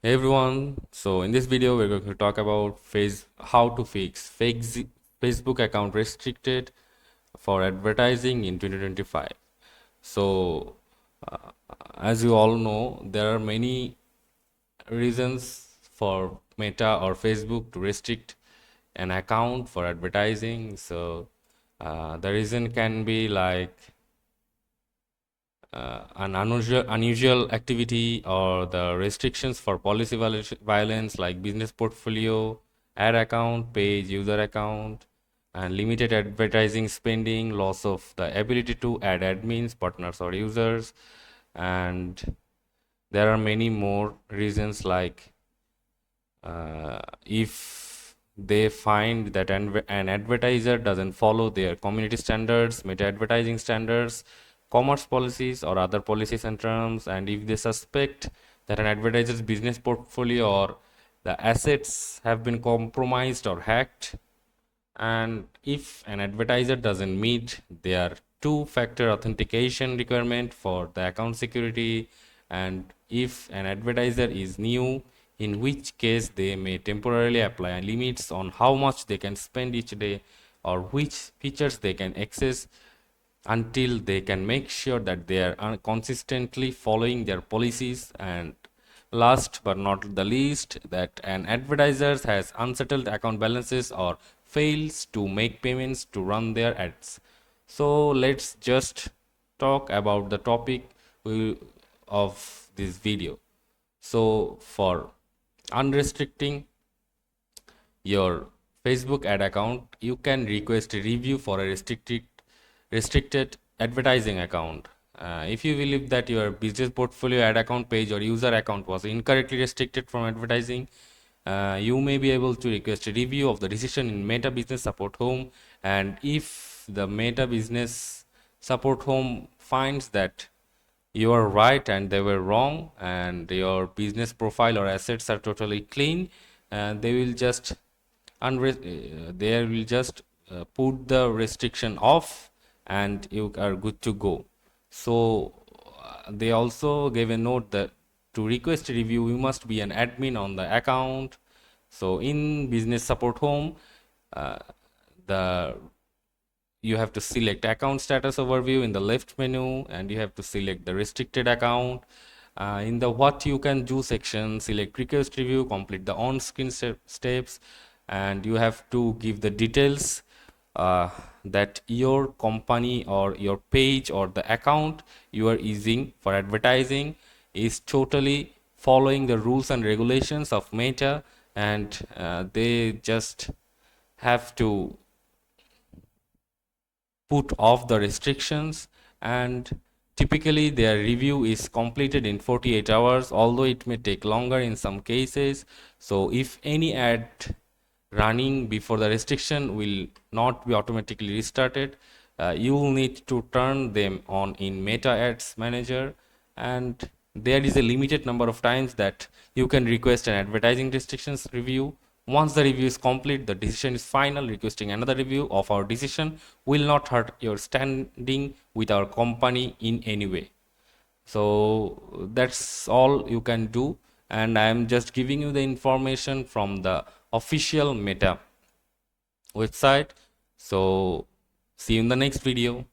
Hey everyone, so in this video we're going to talk about how to fix Facebook account restricted for advertising in 2025. So uh, as you all know, there are many reasons for Meta or Facebook to restrict an account for advertising. So the reason can be like an unusual activity or the restrictions for policy violence like business portfolio, ad account, page, user account, and limited advertising spending, loss of the ability to add admins, partners, or users. And there are many more reasons like if they find that an advertiser doesn't follow their community standards, meta advertising standards, commerce policies, or other policies and terms, and if they suspect that an advertiser's business portfolio or the assets have been compromised or hacked, and if an advertiser doesn't meet their two-factor authentication requirement for the account security, and if an advertiser is new, in which case they may temporarily apply limits on how much they can spend each day or which features they can access until they can make sure that they are consistently following their policies. And last but not the least, that an advertiser has unsettled account balances or fails to make payments to run their ads. So let's just talk about the topic of this video. So for unrestricting your Facebook ad account, you can request a review for a restricted advertising account. If you believe that your business portfolio ad account page or user account was incorrectly restricted from advertising, you may be able to request a review of the decision in Meta Business Support Home. And if the Meta Business Support Home finds that you are right and they were wrong and your business profile or assets are totally clean, they will just put the restriction off and you are good to go. So they also gave a note that to request a review you must be an admin on the account. So in business support home, uh, the you have to select account status overview in the left menu and you have to select the restricted account. In the what you can do section, select request review, complete the on-screen steps, and you have to give the details that your company or your page or the account you are using for advertising is totally following the rules and regulations of Meta, and they just have to put off the restrictions. And typically their review is completed in 48 hours, although it may take longer in some cases. So if any ad running before the restriction will not be automatically restarted, you will need to turn them on in Meta Ads Manager. And there is a limited number of times that you can request an advertising restrictions review. Once the review is complete, the decision is final. Requesting another review of our decision will not hurt your standing with our company in any way. So that's all you can do, and I am just giving you the information from the official Meta website. So see you in the next video.